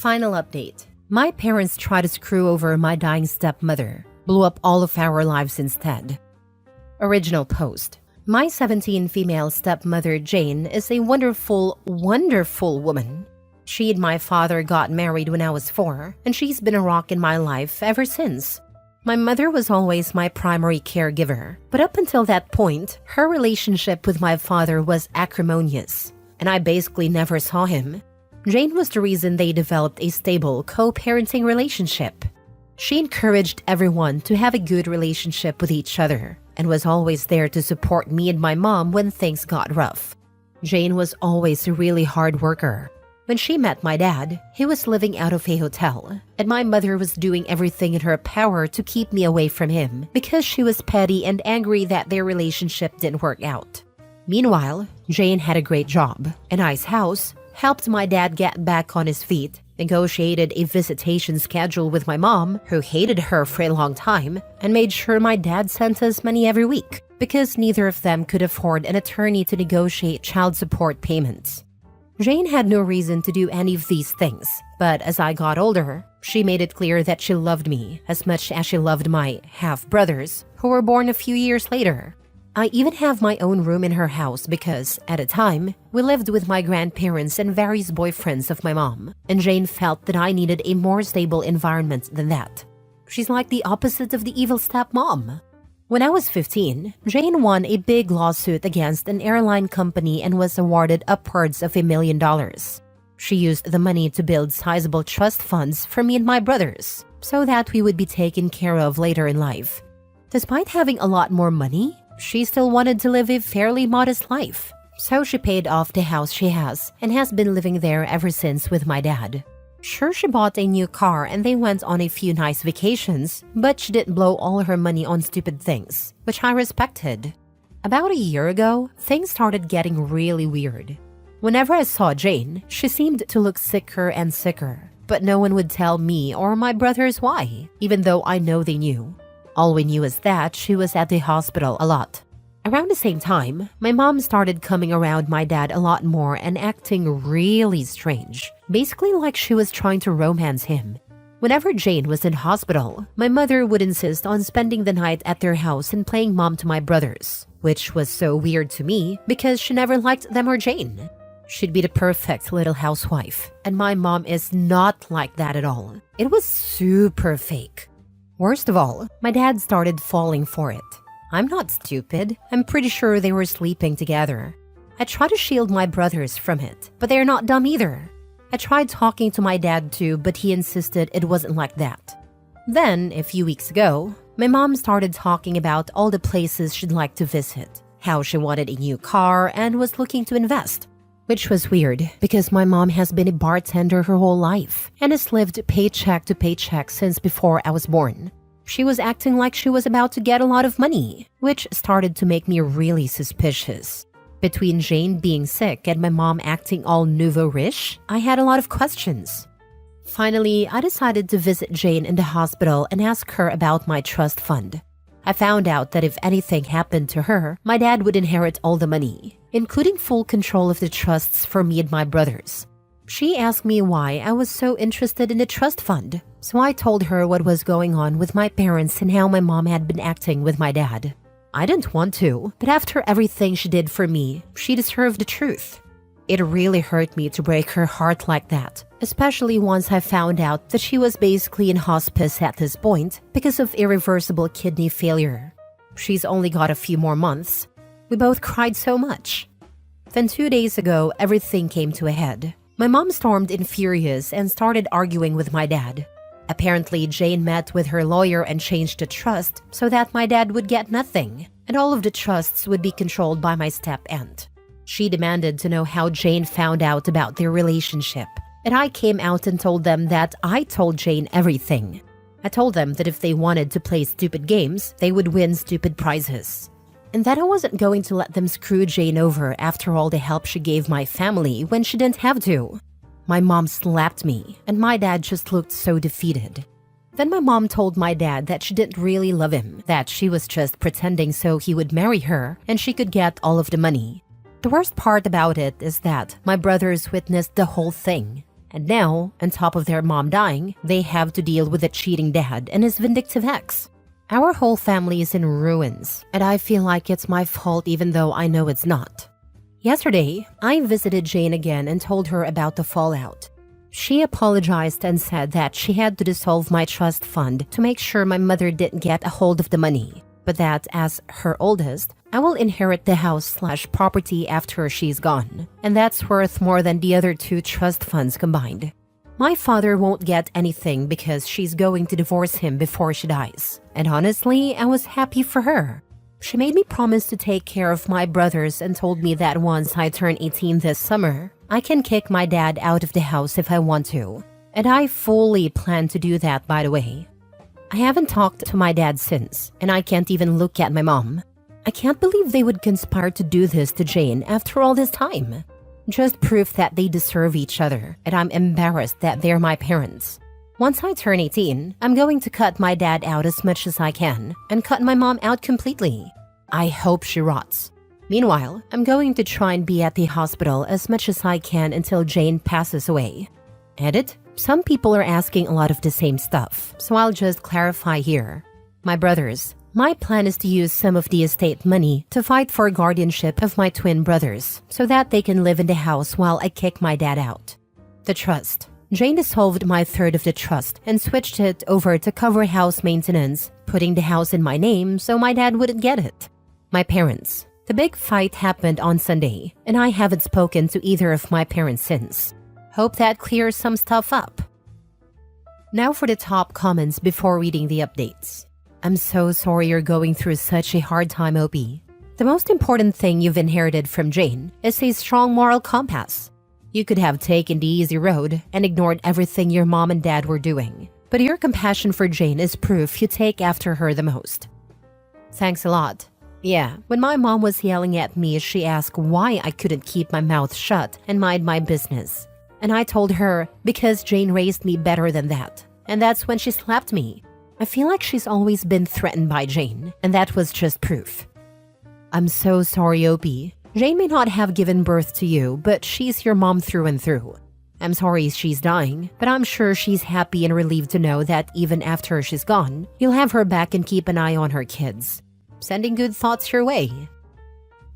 Final update. My parents tried to screw over my dying stepmother, blew up all of our lives instead. Original post. My 17 female stepmother Jane is a wonderful, wonderful woman. She and my father got married when I was 4, and she's been a rock in my life ever since. My mother was always my primary caregiver, but up until that point, her relationship with my father was acrimonious, and I basically never saw him. Jane was the reason they developed a stable co-parenting relationship. She encouraged everyone to have a good relationship with each other and was always there to support me and my mom when things got rough. Jane was always a really hard worker. When she met my dad, he was living out of a hotel, and my mother was doing everything in her power to keep me away from him because she was petty and angry that their relationship didn't work out. Meanwhile, Jane had a great job, a nice house, helped my dad get back on his feet, negotiated a visitation schedule with my mom, who hated her for a long time, and made sure my dad sent us money every week because neither of them could afford an attorney to negotiate child support payments. Jane had no reason to do any of these things, but as I got older, she made it clear that she loved me as much as she loved my half-brothers, who were born a few years later. I even have my own room in her house because, at a time, we lived with my grandparents and various boyfriends of my mom, and Jane felt that I needed a more stable environment than that. She's like the opposite of the evil stepmom. When I was 15, Jane won a big lawsuit against an airline company and was awarded upwards of $1 million. She used the money to build sizable trust funds for me and my brothers, so that we would be taken care of later in life. Despite having a lot more money, she still wanted to live a fairly modest life, so she paid off the house she has and has been living there ever since with my dad. Sure, she bought a new car and they went on a few nice vacations, but she didn't blow all her money on stupid things, which I respected. About a year ago, things started getting really weird. Whenever I saw Jane, she seemed to look sicker and sicker, but no one would tell me or my brothers why, even though I know they knew. All we knew is that she was at the hospital a lot. Around the same time, my mom started coming around my dad a lot more and acting really strange, basically like she was trying to romance him. Whenever Jane was in hospital, my mother would insist on spending the night at their house and playing mom to my brothers, which was so weird to me because she never liked them or Jane. She'd be the perfect little housewife, and my mom is not like that at all. It was super fake. Worst of all, my dad started falling for it. I'm not stupid. I'm pretty sure they were sleeping together. I tried to shield my brothers from it, but they're not dumb either. I tried talking to my dad too, but he insisted it wasn't like that. Then, a few weeks ago, my mom started talking about all the places she'd like to visit, how she wanted a new car and was looking to invest. Which was weird because my mom has been a bartender her whole life and has lived paycheck to paycheck since before I was born. She was acting like she was about to get a lot of money, which started to make me really suspicious. Between Jane being sick and my mom acting all nouveau-riche, I had a lot of questions. Finally, I decided to visit Jane in the hospital and ask her about my trust fund. I found out that if anything happened to her, my dad would inherit all the money, including full control of the trusts for me and my brothers. She asked me why I was so interested in the trust fund, so I told her what was going on with my parents and how my mom had been acting with my dad. I didn't want to, but after everything she did for me, she deserved the truth. It really hurt me to break her heart like that, especially once I found out that she was basically in hospice at this point because of irreversible kidney failure. She's only got a few more months. We both cried so much. Then 2 days ago, everything came to a head. My mom stormed in furious and started arguing with my dad. Apparently, Jane met with her lawyer and changed the trust so that my dad would get nothing, and all of the trusts would be controlled by my step-aunt. She demanded to know how Jane found out about their relationship, and I came out and told them that I told Jane everything. I told them that if they wanted to play stupid games, they would win stupid prizes. And that I wasn't going to let them screw Jane over after all the help she gave my family when she didn't have to. My mom slapped me, and my dad just looked so defeated. Then my mom told my dad that she didn't really love him, that she was just pretending so he would marry her and she could get all of the money. The worst part about it is that my brothers witnessed the whole thing. And now, on top of their mom dying, they have to deal with a cheating dad and his vindictive ex. Our whole family is in ruins, and I feel like it's my fault even though I know it's not. Yesterday, I visited Jane again and told her about the fallout. She apologized and said that she had to dissolve my trust fund to make sure my mother didn't get a hold of the money, but that as her oldest, I will inherit the house/property after she's gone, and that's worth more than the other two trust funds combined. My father won't get anything because she's going to divorce him before she dies, and honestly, I was happy for her. She made me promise to take care of my brothers and told me that once I turn 18 this summer, I can kick my dad out of the house if I want to. And I fully plan to do that, by the way. I haven't talked to my dad since, and I can't even look at my mom. I can't believe they would conspire to do this to Jane after all this time. Just proof that they deserve each other, and I'm embarrassed that they're my parents. Once I turn 18, I'm going to cut my dad out as much as I can and cut my mom out completely. I hope she rots. Meanwhile, I'm going to try and be at the hospital as much as I can until Jane passes away. Edit? Some people are asking a lot of the same stuff, so I'll just clarify here. My brothers, my plan is to use some of the estate money to fight for guardianship of my twin brothers so that they can live in the house while I kick my dad out. The trust. Jane dissolved my third of the trust and switched it over to cover house maintenance, putting the house in my name so my dad wouldn't get it. My parents. The big fight happened on Sunday, and I haven't spoken to either of my parents since. Hope that clears some stuff up. Now for the top comments before reading the updates. I'm so sorry you're going through such a hard time, Opie. The most important thing you've inherited from Jane is a strong moral compass. You could have taken the easy road and ignored everything your mom and dad were doing, but your compassion for Jane is proof you take after her the most. Thanks a lot. Yeah, when my mom was yelling at me, she asked why I couldn't keep my mouth shut and mind my business. And I told her, because Jane raised me better than that. And that's when she slapped me. I feel like she's always been threatened by Jane, and that was just proof. I'm so sorry, Opie. Jane may not have given birth to you, but she's your mom through and through. I'm sorry she's dying, but I'm sure she's happy and relieved to know that even after she's gone, you'll have her back and keep an eye on her kids. Sending good thoughts your way.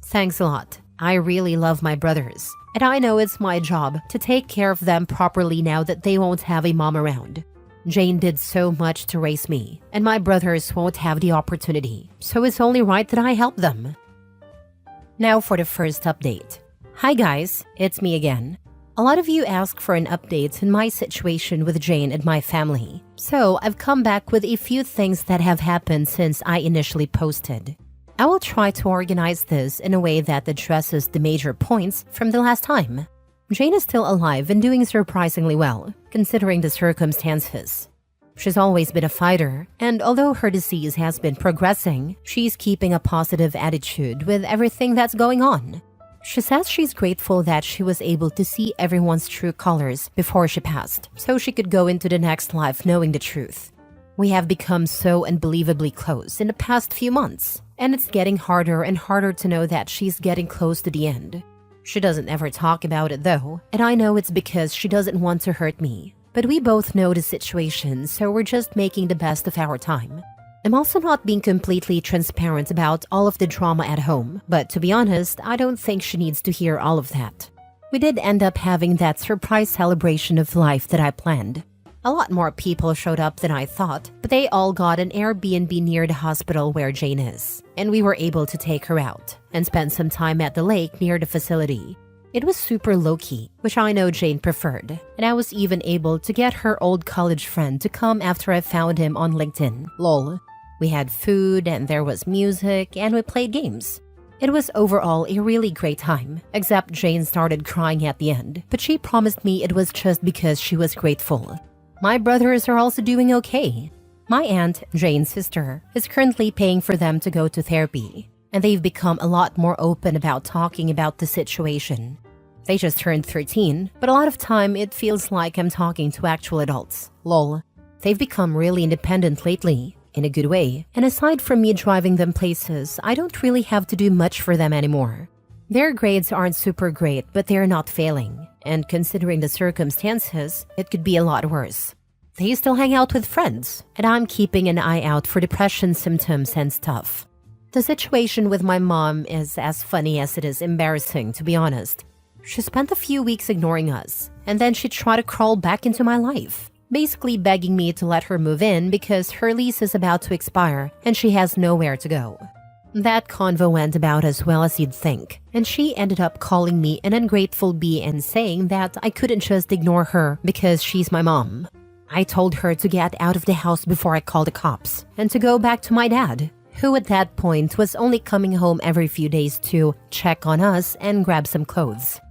Thanks a lot. I really love my brothers, and I know it's my job to take care of them properly now that they won't have a mom around. Jane did so much to raise me, and my brothers won't have the opportunity, so it's only right that I help them. Now for the first update. Hi guys, it's me again. A lot of you ask for an update in my situation with Jane and my family, so I've come back with a few things that have happened since I initially posted. I will try to organize this in a way that addresses the major points from the last time. Jane is still alive and doing surprisingly well, considering the circumstances. She's always been a fighter, and although her disease has been progressing, she's keeping a positive attitude with everything that's going on. She says she's grateful that she was able to see everyone's true colors before she passed, so she could go into the next life knowing the truth. We have become so unbelievably close in the past few months, and it's getting harder and harder to know that she's getting close to the end. She doesn't ever talk about it though, and I know it's because she doesn't want to hurt me. But we both know the situation, so we're just making the best of our time. I'm also not being completely transparent about all of the drama at home, but to be honest, I don't think she needs to hear all of that. We did end up having that surprise celebration of life that I planned. A lot more people showed up than I thought, but they all got an Airbnb near the hospital where Jane is, and we were able to take her out and spend some time at the lake near the facility. It was super low-key, which I know Jane preferred, and I was even able to get her old college friend to come after I found him on LinkedIn, lol. We had food, and there was music, and we played games. It was overall a really great time, except Jane started crying at the end, but she promised me it was just because she was grateful. My brothers are also doing okay. My aunt, Jane's sister, is currently paying for them to go to therapy, and they've become a lot more open about talking about the situation. They just turned 13, but a lot of time it feels like I'm talking to actual adults, lol. They've become really independent lately, in a good way, and aside from me driving them places, I don't really have to do much for them anymore. Their grades aren't super great, but they're not failing. And considering the circumstances, it could be a lot worse. They still hang out with friends, and I'm keeping an eye out for depression symptoms and stuff. The situation with my mom is as funny as it is embarrassing, to be honest. She spent a few weeks ignoring us, and then she tried to crawl back into my life, basically begging me to let her move in because her lease is about to expire and she has nowhere to go. That convo went about as well as you'd think, and she ended up calling me an ungrateful bee and saying that I couldn't just ignore her because she's my mom. I told her to get out of the house before I called the cops, and to go back to my dad, who at that point was only coming home every few days to check on us and grab some clothes.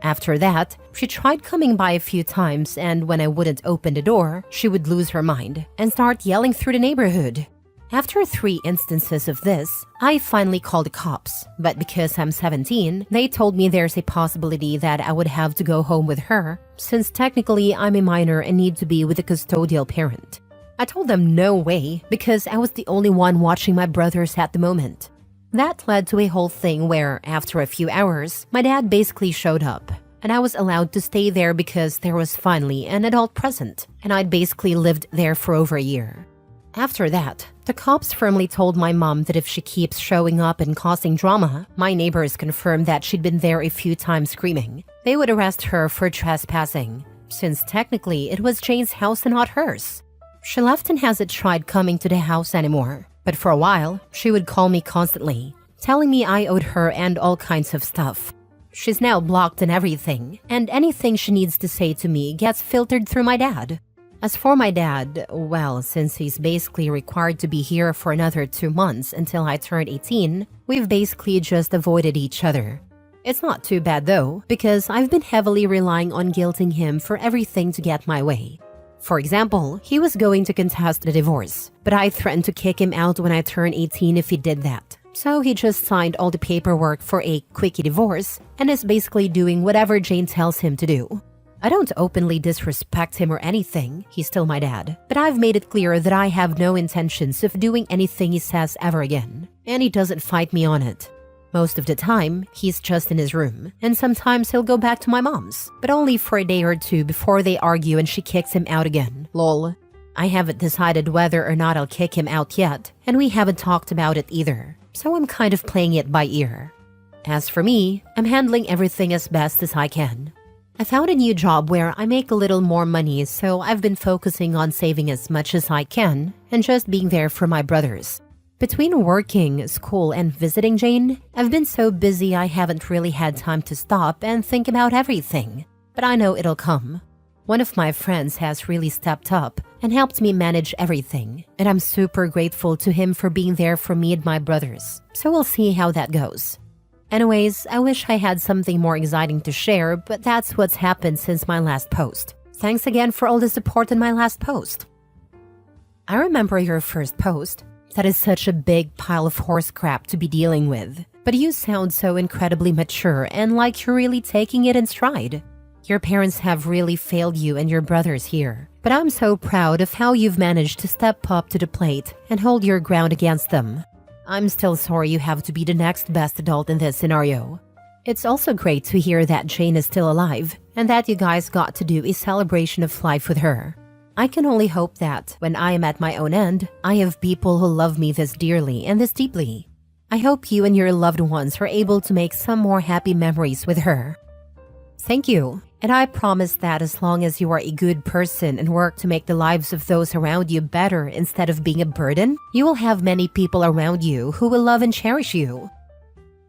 After that, she tried coming by a few times, and when I wouldn't open the door, she would lose her mind and start yelling through the neighborhood. After 3 instances of this, I finally called the cops, but because I'm 17, they told me there's a possibility that I would have to go home with her, since technically I'm a minor and need to be with a custodial parent. I told them no way, because I was the only one watching my brothers at the moment. That led to a whole thing where, after a few hours, my dad basically showed up, and I was allowed to stay there because there was finally an adult present, and I'd basically lived there for over a year. After that, the cops firmly told my mom that if she keeps showing up and causing drama, my neighbors confirmed that she'd been there a few times screaming. They would arrest her for trespassing, since technically it was Jane's house and not hers. She left and hasn't tried coming to the house anymore, but for a while, she would call me constantly, telling me I owed her and all kinds of stuff. She's now blocked and everything, and anything she needs to say to me gets filtered through my dad. As for my dad, well, since he's basically required to be here for another 2 months until I turn 18, we've basically just avoided each other. It's not too bad though, because I've been heavily relying on guilting him for everything to get my way. For example, he was going to contest the divorce, but I threatened to kick him out when I turn 18 if he did that. So he just signed all the paperwork for a quickie divorce and is basically doing whatever Jane tells him to do. I don't openly disrespect him or anything, he's still my dad, but I've made it clear that I have no intentions of doing anything he says ever again, and he doesn't fight me on it. Most of the time, he's just in his room, and sometimes he'll go back to my mom's, but only for a day or 2 before they argue and she kicks him out again, lol. I haven't decided whether or not I'll kick him out yet, and we haven't talked about it either, so I'm kind of playing it by ear. As for me, I'm handling everything as best as I can. I found a new job where I make a little more money, so I've been focusing on saving as much as I can and just being there for my brothers. Between working, school, and visiting Jane, I've been so busy I haven't really had time to stop and think about everything. But I know it'll come. One of my friends has really stepped up and helped me manage everything, and I'm super grateful to him for being there for me and my brothers, so we'll see how that goes. Anyways, I wish I had something more exciting to share, but that's what's happened since my last post. Thanks again for all the support in my last post. I remember your first post. That is such a big pile of horse crap to be dealing with, but you sound so incredibly mature and like you're really taking it in stride. Your parents have really failed you and your brothers here, but I'm so proud of how you've managed to step up to the plate and hold your ground against them. I'm still sorry you have to be the next best adult in this scenario. It's also great to hear that Jane is still alive and that you guys got to do a celebration of life with her. I can only hope that, when I am at my own end, I have people who love me this dearly and this deeply. I hope you and your loved ones are able to make some more happy memories with her. Thank you, and I promise that as long as you are a good person and work to make the lives of those around you better instead of being a burden, you will have many people around you who will love and cherish you.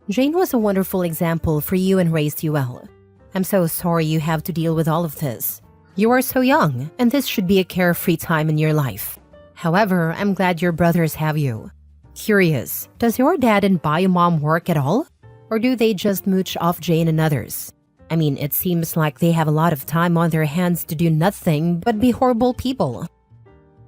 Jane was a wonderful example for you and raised you well. I'm so sorry you have to deal with all of this. You are so young, and this should be a carefree time in your life. However, I'm glad your brothers have you. Curious, does your dad and bio mom work at all? Or do they just mooch off Jane and others? I mean, it seems like they have a lot of time on their hands to do nothing but be horrible people.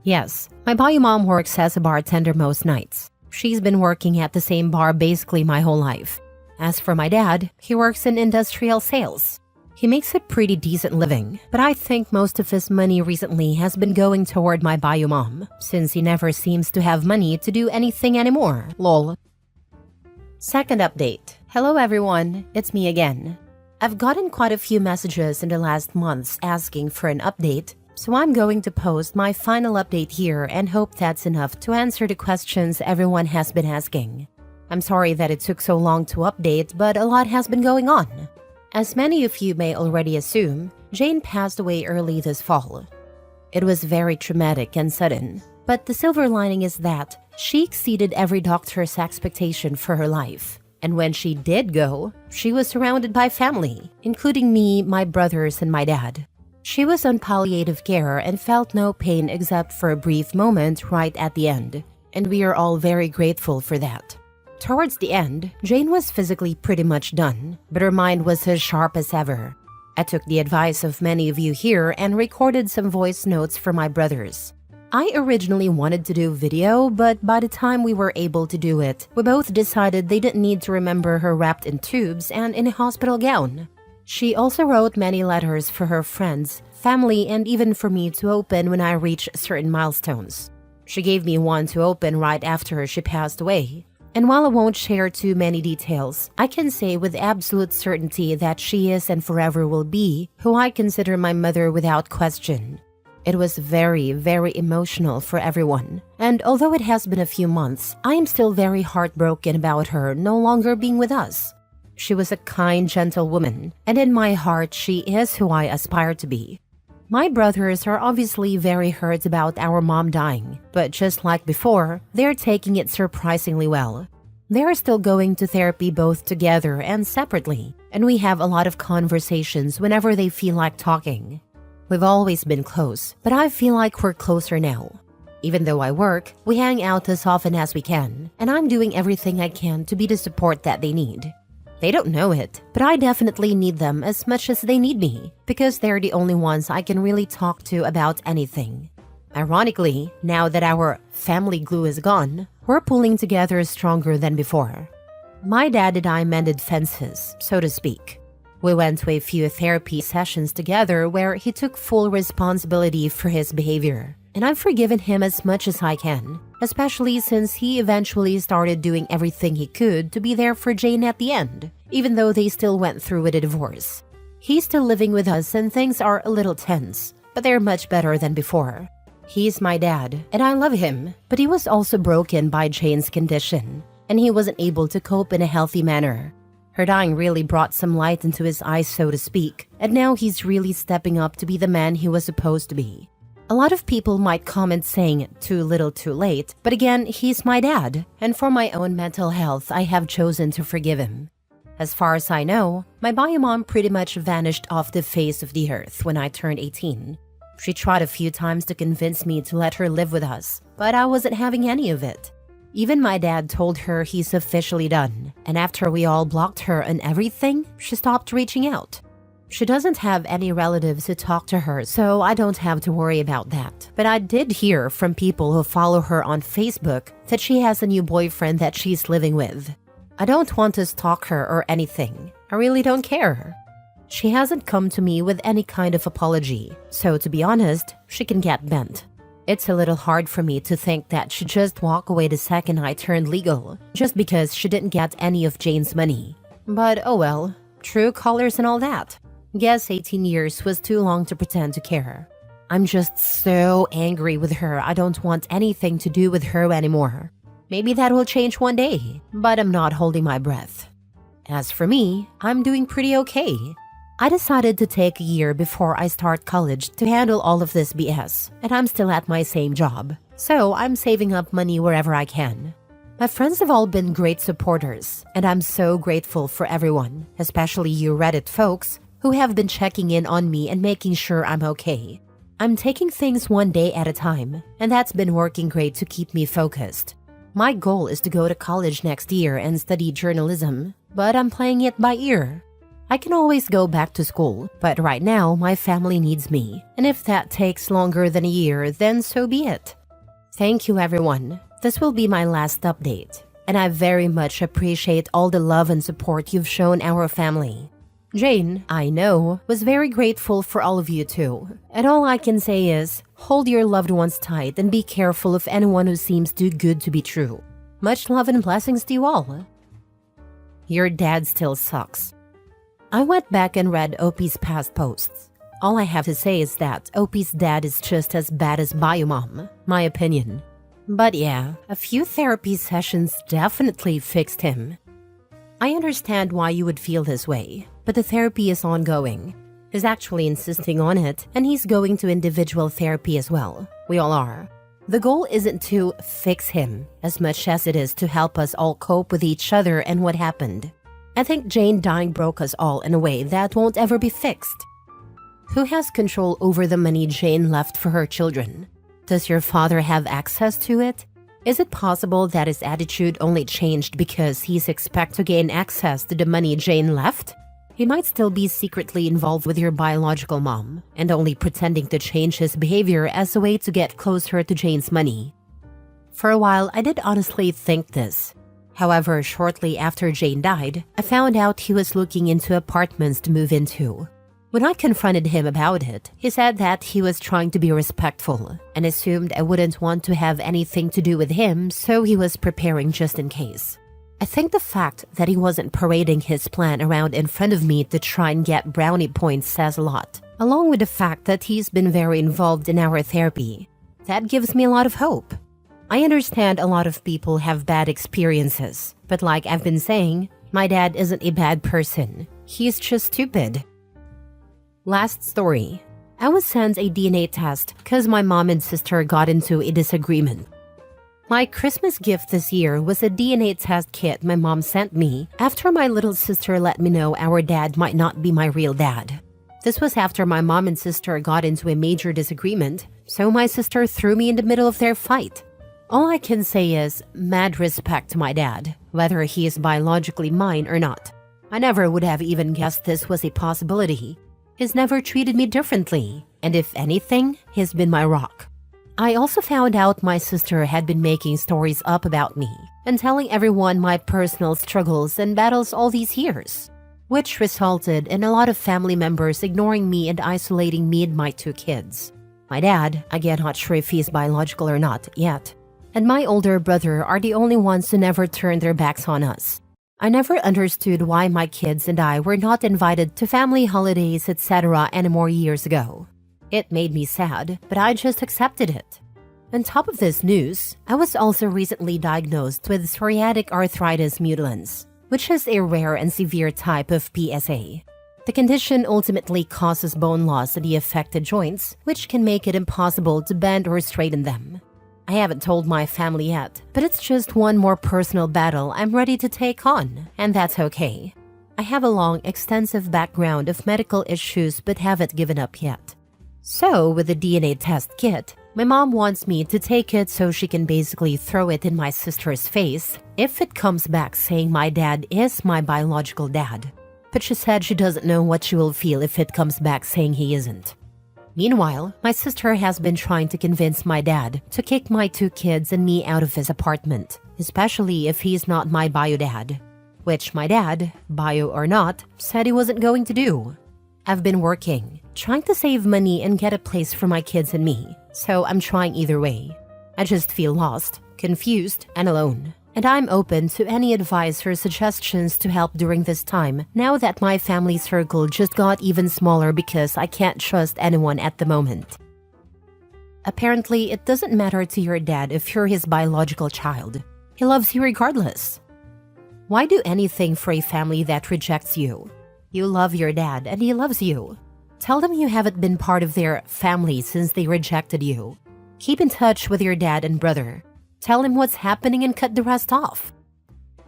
Yes, my bio mom works as a bartender most nights. She's been working at the same bar basically my whole life. As for my dad, he works in industrial sales. He makes a pretty decent living, but I think most of his money recently has been going toward my bio mom, since he never seems to have money to do anything anymore, lol. Second update. Hello everyone, it's me again. I've gotten quite a few messages in the last months asking for an update, so I'm going to post my final update here and hope that's enough to answer the questions everyone has been asking. I'm sorry that it took so long to update, but a lot has been going on. As many of you may already assume, Jane passed away early this fall. It was very traumatic and sudden, but the silver lining is that she exceeded every doctor's expectation for her life. And when she did go, she was surrounded by family, including me, my brothers, and my dad. She was on palliative care and felt no pain except for a brief moment right at the end, and we are all very grateful for that. Towards the end, Jane was physically pretty much done, but her mind was as sharp as ever. I took the advice of many of you here and recorded some voice notes for my brothers. I originally wanted to do video, but by the time we were able to do it, we both decided they didn't need to remember her wrapped in tubes and in a hospital gown. She also wrote many letters for her friends, family, and even for me to open when I reached certain milestones. She gave me one to open right after she passed away. And while I won't share too many details, I can say with absolute certainty that she is and forever will be who I consider my mother without question. It was very, very emotional for everyone, and although it has been a few months, I am still very heartbroken about her no longer being with us. She was a kind, gentle woman, and in my heart, she is who I aspire to be. My brothers are obviously very hurt about our mom dying, but just like before, they're taking it surprisingly well. They're still going to therapy both together and separately, and we have a lot of conversations whenever they feel like talking. We've always been close, but I feel like we're closer now. Even though I work, we hang out as often as we can, and I'm doing everything I can to be the support that they need. They don't know it, but I definitely need them as much as they need me, because they're the only ones I can really talk to about anything. Ironically, now that our family glue is gone, we're pulling together stronger than before. My dad and I mended fences, so to speak. We went to a few therapy sessions together where he took full responsibility for his behavior, and I've forgiven him as much as I can, especially since he eventually started doing everything he could to be there for Jane at the end, even though they still went through with a divorce. He's still living with us and things are a little tense, but they're much better than before. He's my dad, and I love him, but he was also broken by Jane's condition, and he wasn't able to cope in a healthy manner. Her dying really brought some light into his eyes, so to speak, and now he's really stepping up to be the man he was supposed to be. A lot of people might comment saying too little too late, but again, he's my dad, and for my own mental health, I have chosen to forgive him. As far as I know, my bio mom pretty much vanished off the face of the earth when I turned 18. She tried a few times to convince me to let her live with us, but I wasn't having any of it. Even my dad told her he's officially done, and after we all blocked her on everything, she stopped reaching out. She doesn't have any relatives who talk to her, so I don't have to worry about that. But I did hear from people who follow her on Facebook that she has a new boyfriend that she's living with. I don't want to stalk her or anything. I really don't care. She hasn't come to me with any kind of apology, so to be honest, she can get bent. It's a little hard for me to think that she just walked away the second I turned legal, just because she didn't get any of Jane's money. But oh well, true colors and all that. Guess 18 years was too long to pretend to care. I'm just so angry with her, I don't want anything to do with her anymore. Maybe that will change one day, but I'm not holding my breath. As for me, I'm doing pretty okay. I decided to take a year before I start college to handle all of this BS, and I'm still at my same job, so I'm saving up money wherever I can. My friends have all been great supporters, and I'm so grateful for everyone, especially you Reddit folks, who have been checking in on me and making sure I'm okay. I'm taking things one day at a time, and that's been working great to keep me focused. My goal is to go to college next year and study journalism, but I'm playing it by ear. I can always go back to school, but right now my family needs me, and if that takes longer than a year, then so be it. Thank you everyone. This will be my last update, and I very much appreciate all the love and support you've shown our family. Jane, I know, was very grateful for all of you too, and all I can say is, hold your loved ones tight and be careful of anyone who seems too good to be true. Much love and blessings to you all. your dad still sucks. I went back and read OP's past posts. All I have to say is that OP's dad is just as bad as Bio Mom, my opinion. But yeah, a few therapy sessions definitely fixed him. I understand why you would feel this way, but the therapy is ongoing. He's actually insisting on it, and he's going to individual therapy as well. We all are. The goal isn't to fix him as much as it is to help us all cope with each other and what happened. I think Jane dying broke us all in a way that won't ever be fixed. Who has control over the money Jane left for her children? Does your father have access to it? Is it possible that his attitude only changed because he's expected to gain access to the money Jane left? He might still be secretly involved with your biological mom and only pretending to change his behavior as a way to get closer to Jane's money. For a while, I did honestly think this. However, shortly after Jane died, I found out he was looking into apartments to move into. When I confronted him about it, he said that he was trying to be respectful and assumed I wouldn't want to have anything to do with him, so he was preparing just in case. I think the fact that he wasn't parading his plan around in front of me to try and get brownie points says a lot, along with the fact that he's been very involved in our therapy. That gives me a lot of hope. I understand a lot of people have bad experiences, but like I've been saying, my dad isn't a bad person. He's just stupid. Last story. I was sent a DNA test because my mom and sister got into a disagreement. My Christmas gift this year was a DNA test kit my mom sent me after my little sister let me know our dad might not be my real dad. This was after my mom and sister got into a major disagreement, so my sister threw me in the middle of their fight. All I can say is mad respect to my dad, whether he is biologically mine or not. I never would have even guessed this was a possibility. He's never treated me differently, and if anything, he's been my rock. I also found out my sister had been making stories up about me and telling everyone my personal struggles and battles all these years, which resulted in a lot of family members ignoring me and isolating me and my 2 kids. My dad, again not sure if he's biological or not yet, and my older brother are the only ones who never turned their backs on us. I never understood why my kids and I were not invited to family holidays, etc. anymore years ago. It made me sad, but I just accepted it. On top of this news, I was also recently diagnosed with psoriatic arthritis mutilans, which is a rare and severe type of PSA. The condition ultimately causes bone loss in the affected joints, which can make it impossible to bend or straighten them. I haven't told my family yet, but it's just one more personal battle I'm ready to take on, and that's okay. I have a long, extensive background of medical issues but haven't given up yet. So, with the DNA test kit, my mom wants me to take it so she can basically throw it in my sister's face if it comes back saying my dad is my biological dad. But she said she doesn't know what she will feel if it comes back saying he isn't. Meanwhile, my sister has been trying to convince my dad to kick my 2 kids and me out of his apartment, especially if he's not my bio dad, which my dad, bio or not, said he wasn't going to do. I've been working, trying to save money and get a place for my kids and me, so I'm trying either way. I just feel lost, confused, and alone. And I'm open to any advice or suggestions to help during this time, now that my family circle just got even smaller because I can't trust anyone at the moment. Apparently, it doesn't matter to your dad if you're his biological child. He loves you regardless. Why do anything for a family that rejects you? You love your dad and he loves you. Tell them you haven't been part of their family since they rejected you. Keep in touch with your dad and brother. Tell him what's happening and cut the rest off.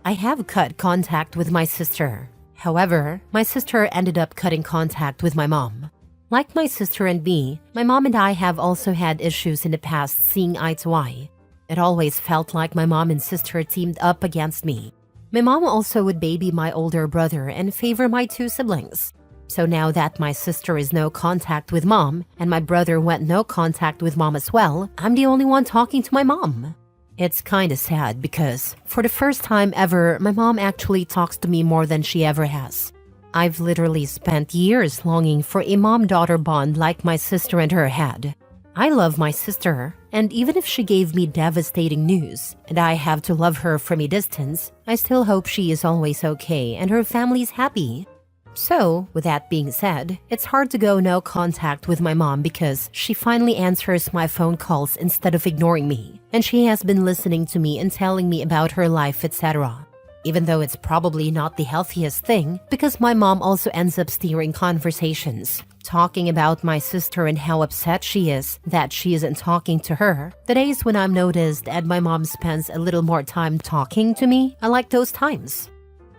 I have cut contact with my sister. However, my sister ended up cutting contact with my mom. Like my sister and me, my mom and I have also had issues in the past seeing eye to eye. It always felt like my mom and sister teamed up against me. My mom also would baby my older brother and favor my 2 siblings. So now that my sister is no contact with mom and my brother went no contact with mom as well, I'm the only one talking to my mom. It's kinda sad because, for the first time ever, my mom actually talks to me more than she ever has. I've literally spent years longing for a mom-daughter bond like my sister and her had. I love my sister, and even if she gave me devastating news and I have to love her from a distance, I still hope she is always okay and her family's happy. So, with that being said, it's hard to go no contact with my mom because she finally answers my phone calls instead of ignoring me, and she has been listening to me and telling me about her life, etc. Even though it's probably not the healthiest thing, because my mom also ends up steering conversations, talking about my sister and how upset she is that she isn't talking to her. The days when I'm noticed and my mom spends a little more time talking to me, I like those times.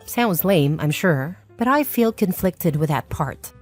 Sounds lame, I'm sure, but I feel conflicted with that part.